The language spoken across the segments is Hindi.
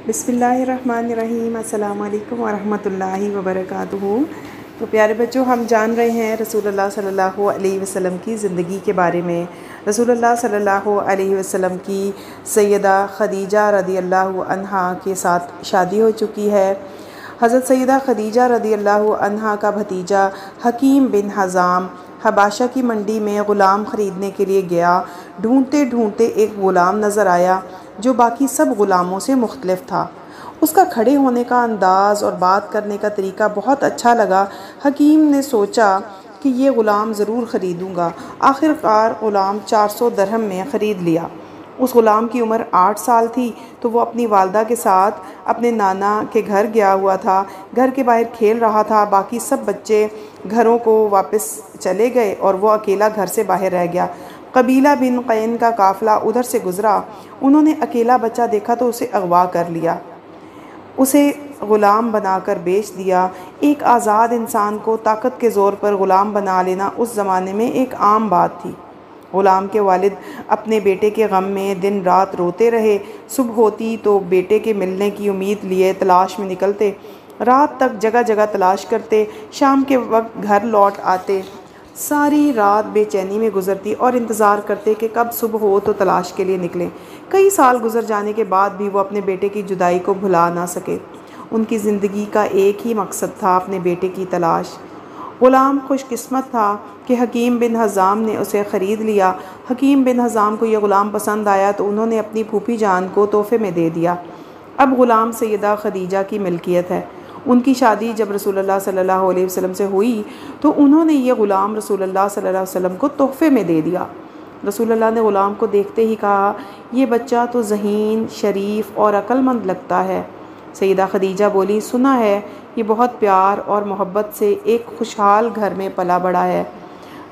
बिस्मिल्लाहिर्रहमानिर्रहीम। अस्सलाम वालेकुम वरहमतुल्लाहि वबरकातुहू। तो प्यारे बच्चों, हम जान रहे हैं रसूलुल्लाह सल्लल्लाहु अलैहि वसल्लम की ज़िंदगी के बारे में। रसूलुल्लाह सल्लल्लाहु अलैहि वसल्लम की सैयदा खदीजा रदियल्लाहु अन्हा के साथ शादी हो चुकी है। हज़रत सैयदा खदीजा रदियल्लाहु अन्हा का भतीजा हकीम बिन हज़ाम हबाशा की मंडी में ग़ुलाम ख़रीदने के लिए गया। ढूंढते ढूंढते एक ग़ुलाम नज़र आया जो बाकी सब ग़ुलामों से मुख्तलिफ था। उसका खड़े होने का अंदाज़ और बात करने का तरीका बहुत अच्छा लगा। हकीम ने सोचा कि ये ग़ुलाम ज़रूर ख़रीदूँगा। आखिरकार ग़ुलाम 400 दरहम में ख़रीद लिया। उस ग़ुलाम की उम्र 8 साल थी तो वो अपनी वालदा के साथ अपने नाना के घर गया हुआ था। घर के बाहर खेल रहा था। बाकी सब बच्चे घरों को वापस चले गए और वो अकेला घर से बाहर रह गया। कबीला बिन कैन का काफ़िला उधर से गुज़रा। उन्होंने अकेला बच्चा देखा तो उसे अगवा कर लिया, उसे ग़ुलाम बनाकर बेच दिया। एक आज़ाद इंसान को ताकत के ज़ोर पर ग़ुलाम बना लेना उस ज़माने में एक आम बात थी। ग़ुलाम के वालिद अपने बेटे के गम में दिन रात रोते रहे। सुबह होती तो बेटे के मिलने की उम्मीद लिए तलाश में निकलते। रात तक जगह जगह तलाश करते। शाम के वक्त घर लौट आते। सारी रात बेचैनी में गुजरती और इंतज़ार करते कि कब सुबह हो तो तलाश के लिए निकलें। कई साल गुजर जाने के बाद भी वो अपने बेटे की जुदाई को भुला ना सके। उनकी ज़िंदगी का एक ही मकसद था, अपने बेटे की तलाश। ग़ुलाम खुशकिस्मत था कि हकीम बिन हज़ाम ने उसे ख़रीद लिया। हकीम बिन हज़ाम को यह ग़ुलाम पसंद आया तो उन्होंने अपनी फूफी जान को तोहफ़े में दे दिया। अब ग़ुलाम सैयदा खदीजा की मिल्कियत है। उनकी शादी जब रसूलुल्लाह सल्लल्लाहु अलैहि वसल्लम से हुई तो उन्होंने ये ग़ुलाम रसूलुल्लाह सल्लल्लाहु अलैहि वसल्लम को तोहफ़े में दे दिया। रसूलुल्लाह ने ग़ुलाम को देखते ही कहा, ये बच्चा तो ज़हीन, शरीफ और अक्लमंद लगता है। सैयदा खदीजा बोली, सुना है ये बहुत प्यार और मोहब्बत से एक खुशहाल घर में पला बड़ा है।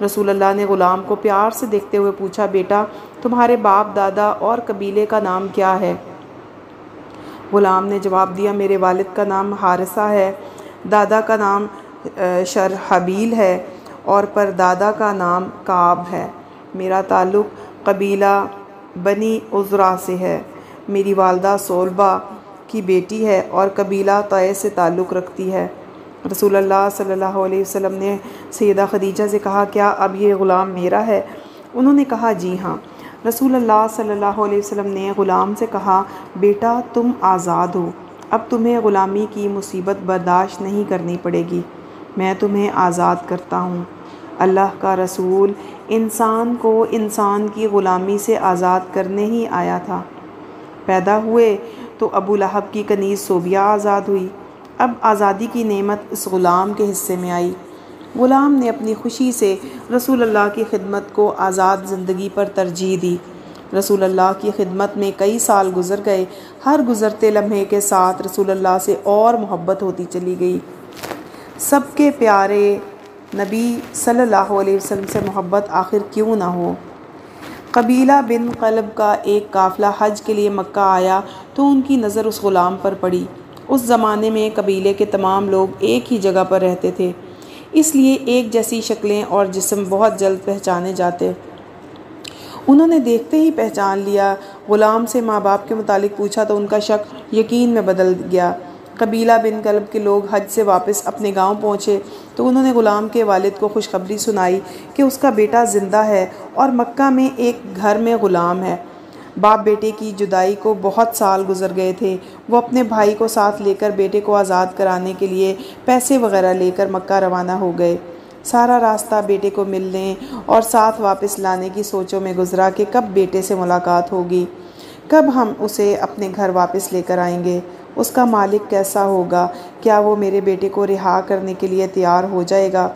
रसूलुल्लाह ने ग़ुलाम को प्यार से देखते हुए पूछा, बेटा तुम्हारे बाप दादा और कबीले का नाम क्या है? ग़ुलाम ने जवाब दिया, मेरे वालिद का नाम हारिसा है, दादा का नाम शरहबील है और परदादा का नाम काब है। मेरा ताल्लुक़ कबीला बनी उज़रा से है। मेरी वालदा सोलबा की बेटी है और कबीला तय से ताल्लुक़ रखती है। रसूलुल्लाह सल्लल्लाहु अलैहि वसल्लम ने सैयदा खदीजा से कहा, क्या अब ये ग़ुलाम मेरा है? उन्होंने कहा, जी हाँ। रसूलुल्लाह सल्लल्लाहु अलैहि वसल्लम ने ग़ुलाम से कहा, बेटा तुम आज़ाद हो, अब तुम्हें ग़ुलामी की मुसीबत बर्दाश्त नहीं करनी पड़ेगी। मैं तुम्हें आज़ाद करता हूँ। अल्लाह का रसूल इंसान को इंसान की ग़ुलामी से आज़ाद करने ही आया था। पैदा हुए तो अबू लहब की कनीज़ सोबिया आज़ाद हुई। अब आज़ादी की नेमत इस ग़ुलाम के हिस्से में आई। ग़ुलाम ने अपनी खुशी से रसूलुल्लाह की खिदमत को आज़ाद ज़िंदगी पर तरजीह दी। रसूलुल्लाह की खिदमत में कई साल गुज़र गए। हर गुज़रते लम्हे के साथ रसूलुल्लाह से और मोहब्बत होती चली गई। सबके प्यारे नबी सल्लल्लाहु अलैहि वसल्लम से मोहब्बत आखिर क्यों ना हो। कबीला बिन क़लब का एक काफ़िला हज के लिए मक्का आया तो उनकी नज़र उस ग़ुलाम पर पड़ी। उस ज़माने में कबीले के तमाम लोग एक ही जगह पर रहते थे, इसलिए एक जैसी शक्लें और जिस्म बहुत जल्द पहचाने जाते। उन्होंने देखते ही पहचान लिया। ग़ुलाम से माँ बाप के मुतालिक पूछा तो उनका शक यकीन में बदल गया। कबीला बिन कलब के लोग हज से वापस अपने गांव पहुँचे तो उन्होंने ग़ुलाम के वालिद को खुशखबरी सुनाई कि उसका बेटा ज़िंदा है और मक्का में एक घर में ग़ुलाम है। बाप बेटे की जुदाई को बहुत साल गुजर गए थे। वो अपने भाई को साथ लेकर बेटे को आज़ाद कराने के लिए पैसे वगैरह लेकर मक्का रवाना हो गए। सारा रास्ता बेटे को मिलने और साथ वापस लाने की सोचों में गुजरा कि कब बेटे से मुलाकात होगी, कब हम उसे अपने घर वापस लेकर आएंगे, उसका मालिक कैसा होगा, क्या वो मेरे बेटे को रिहा करने के लिए तैयार हो जाएगा,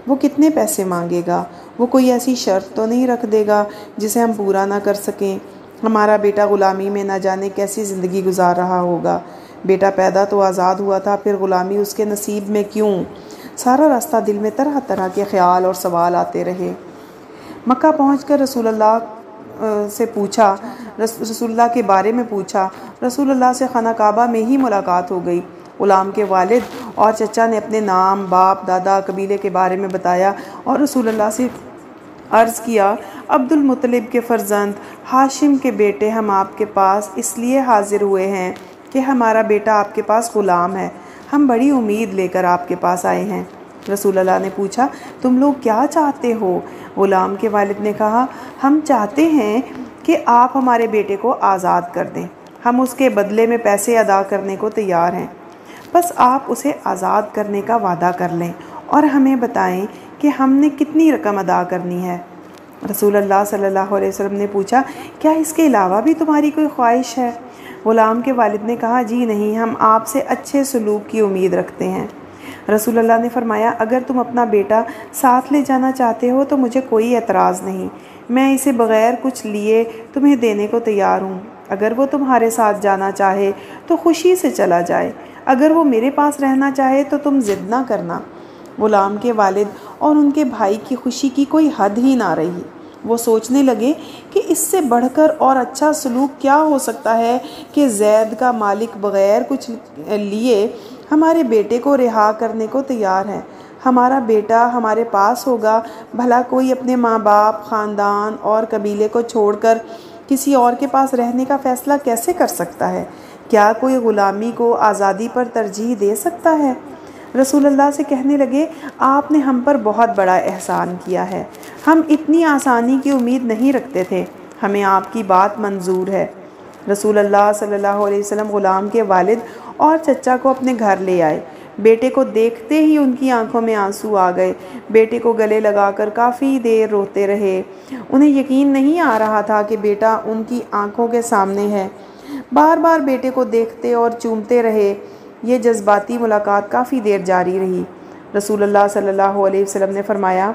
वो कितने पैसे मांगेगा, वो कोई ऐसी शर्त तो नहीं रख देगा जिसे हम पूरा ना कर सकें। हमारा बेटा ग़ुलामी में ना जाने कैसी ज़िंदगी गुजार रहा होगा। बेटा पैदा तो आज़ाद हुआ था, फिर ग़ुलामी उसके नसीब में क्यों? सारा रास्ता दिल में तरह तरह के ख्याल और सवाल आते रहे। मक्का पहुंचकर रसूलुल्लाह से पूछा, रसूलुल्लाह के बारे में पूछा। रसूलुल्लाह से खाना काबा में ही मुलाकात हो गई। ग़ुलाम के वालिद और चचा ने अपने नाम, बाप, दादा, कबीले के बारे में बताया और रसूलुल्लाह से अर्ज़ किया, अब्दुल मुत्तलिब के फ़र्जंद हाशिम के बेटे हम आपके पास इसलिए हाज़िर हुए हैं कि हमारा बेटा आपके पास ग़ुलाम है, हम बड़ी उम्मीद लेकर आपके पास आए हैं। रसूल अल्लाह ने पूछा, तुम लोग क्या चाहते हो? ग़ुलाम के वालिद ने कहा, हम चाहते हैं कि आप हमारे बेटे को आज़ाद कर दें, हम उसके बदले में पैसे अदा करने को तैयार हैं। बस आप उसे आज़ाद करने का वादा कर लें और हमें बताएं कि हमने कितनी रकम अदा करनी है। रसूल अल्लाह सल्लल्लाहु अलैहि वसल्लम ने पूछा, क्या इसके अलावा भी तुम्हारी कोई ख्वाहिश है? ग़ुलाम के वालिद ने कहा, जी नहीं, हम आपसे अच्छे सलूक की उम्मीद रखते हैं। रसूल अल्लाह ने फरमाया, अगर तुम अपना बेटा साथ ले जाना चाहते हो तो मुझे कोई एतराज़ नहीं, मैं इसे बग़ैर कुछ लिए तुम्हें देने को तैयार हूँ। अगर वो तुम्हारे साथ जाना चाहे तो खुशी से चला जाए, अगर वो मेरे पास रहना चाहे तो तुम ज़िद ना करना। ग़ुलाम के वालिद और उनके भाई की खुशी की कोई हद ही ना रही। वो सोचने लगे कि इससे बढ़कर और अच्छा सलूक क्या हो सकता है कि ज़ैद का मालिक बग़ैर कुछ लिए हमारे बेटे को रिहा करने को तैयार है। हमारा बेटा हमारे पास होगा, भला कोई अपने माँ बाप, ख़ानदान और कबीले को छोड़कर किसी और के पास रहने का फ़ैसला कैसे कर सकता है? क्या कोई ग़ुलामी को आज़ादी पर तरजीह दे सकता है? रसूल अल्लाह से कहने लगे, आपने हम पर बहुत बड़ा एहसान किया है, हम इतनी आसानी की उम्मीद नहीं रखते थे, हमें आपकी बात मंजूर है। रसूल अल्लाह सल्लल्लाहु अलैहि वसल्लम ग़ुलाम के वालिद और चचा को अपने घर ले आए। बेटे को देखते ही उनकी आंखों में आंसू आ गए। बेटे को गले लगाकर काफ़ी देर रोते रहे। उन्हें यकीन नहीं आ रहा था कि बेटा उनकी आंखों के सामने है। बार बार बेटे को देखते और चूमते रहे। ये जज्बाती मुलाकात काफ़ी देर जारी रही। रसूल अल्लाह सल्लल्लाहु अलैहि वसल्लम ने फरमाया,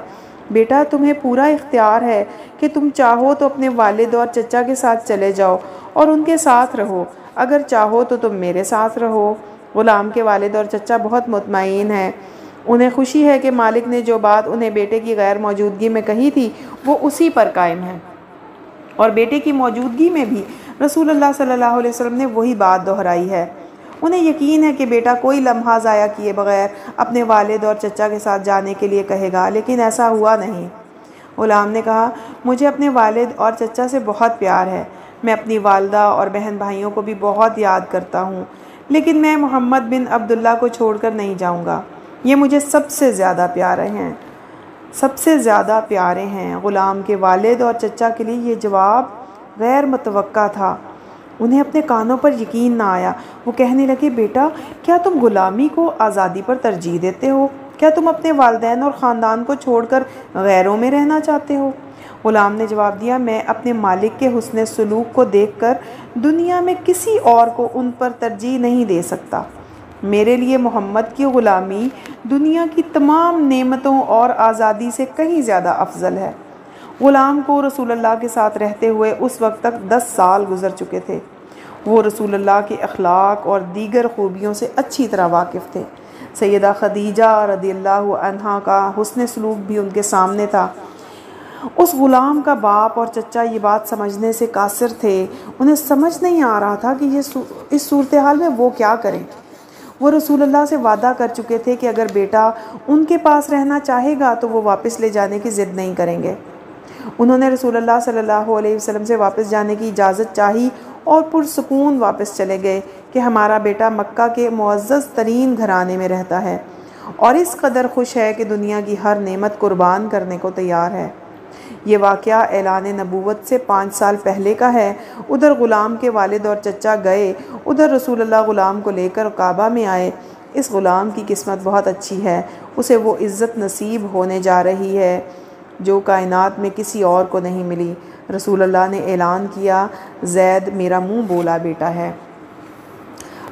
बेटा तुम्हें पूरा इख्तियार है कि तुम चाहो तो अपने वालिद और चचा के साथ चले जाओ और उनके साथ रहो, अगर चाहो तो तुम मेरे साथ रहो। ग़ुलाम के वालिद और चचा बहुत मुतमईन हैं। उन्हें खुशी है कि मालिक ने जो बात उन्हें बेटे की गैर मौजूदगी में कही थी वो उसी पर कायम है, और बेटे की मौजूदगी में भी रसूल अल्लाह सल्लल्लाहु अलैहि वसल्लम ने वही बात दोहराई है। उन्हें यकीन है कि बेटा कोई लम्हा ज़ाया किए बगैर अपने वालिद और चचा के साथ जाने के लिए कहेगा, लेकिन ऐसा हुआ नहीं। ग़ुलाम ने कहा, मुझे अपने वालिद और चचा से बहुत प्यार है, मैं अपनी वालदा और बहन भाइयों को भी बहुत याद करता हूँ, लेकिन मैं मोहम्मद बिन अब्दुल्ला को छोड़कर नहीं जाऊँगा। ये मुझे सबसे ज़्यादा प्यारे हैं, सबसे ज़्यादा प्यारे हैं। ग़ुलाम के वालिद और चचा के लिए ये जवाब गैर मुतवक्का था। उन्हें अपने कानों पर यकीन ना आया। वो कहने लगे, बेटा क्या तुम ग़ुलामी को आज़ादी पर तरजीह देते हो? क्या तुम अपने वालिदैन और ख़ानदान को छोड़कर गैरों में रहना चाहते हो? ग़ुलाम ने जवाब दिया, मैं अपने मालिक के हुस्न सलूक को देखकर दुनिया में किसी और को उन पर तरजीह नहीं दे सकता। मेरे लिए मोहम्मद की ग़ुलामी दुनिया की तमाम नेमतों और आज़ादी से कहीं ज़्यादा अफजल है। ग़ुलाम को रसूलुल्लाह के साथ रहते हुए उस वक्त तक 10 साल गुजर चुके थे। वो रसूलुल्लाह के अखलाक और दीगर खूबियों से अच्छी तरह वाकिफ़ थे। सैयदा खदीजा रदियल्लाहु अन्हा का हुस्न सलूक भी उनके सामने था। उस ग़ुलाम का बाप और चचा ये बात समझने से कासिर थे। उन्हें समझ नहीं आ रहा था कि इस सूरत हाल में वो क्या करें। वो रसूलुल्लाह से वादा कर चुके थे कि अगर बेटा उनके पास रहना चाहेगा तो वो वापस ले जाने की ज़िद नहीं करेंगे। उन्होंने रसूलुल्लाह सल्लल्लाहु अलैहि वसल्लम से वापस जाने की इजाज़त चाही और पुरसुकून वापस चले गए कि हमारा बेटा मक्का के मुअज़्ज़ज़ तरीन घराने में रहता है और इस कदर खुश है कि दुनिया की हर नेमत कुर्बान करने को तैयार है। ये वाक़या ऐलान नबूवत से 5 साल पहले का है। उधर ग़ुलाम के वालिद और चचा गए, उधर रसूलुल्लाह ग़ुलाम को लेकर काबा में आए। इस ग़ुलाम की किस्मत बहुत अच्छी है, उसे वो इज़्ज़त नसीब होने जा रही है जो कायनात में किसी और को नहीं मिली। रसूलुल्लाह ने ऐलान किया, ज़ैद मेरा मुँह बोला बेटा है।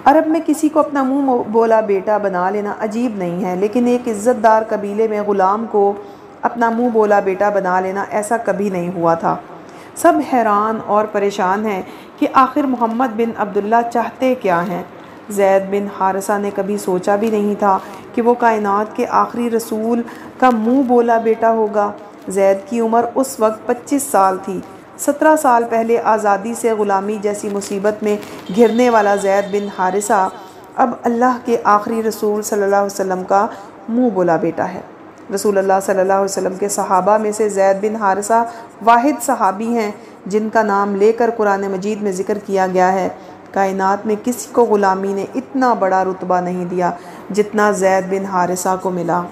अरब में किसी को अपना मुँह बोला बेटा बना लेना अजीब नहीं है, लेकिन एक इज़्ज़तदार कबीले में ग़ुलाम को अपना मुँह बोला बेटा बना लेना ऐसा कभी नहीं हुआ था। सब हैरान और परेशान हैं कि आखिर मोहम्मद बिन अब्दुल्ला चाहते क्या हैं। ज़ैद बिन हारिसा ने कभी सोचा भी नहीं था कि वो कायनात के आखिरी रसूल का मुँह बोला बेटा होगा। ज़ैद की उम्र उस वक्त 25 साल थी। 17 साल पहले आज़ादी से ग़ुलामी जैसी मुसीबत में घिरने वाला ज़ैद बिन हारिसा अब अल्लाह के आखिरी रसूल सल्लल्लाहु अलैहि वसल्लम का मुँह बोला बेटा है। रसूलुल्लाह सल्लल्लाहु अलैहि वसल्लम के सहाबा में से ज़ैद बिन हारिसा वाहिद सहाबी हैं जिनका नाम लेकर कुरान मजीद में ज़िक्र किया गया है। कायनात में किसी को ग़ुलामी ने इतना बड़ा रुतबा नहीं दिया जितना ज़ैद बिन हारिसा को मिला।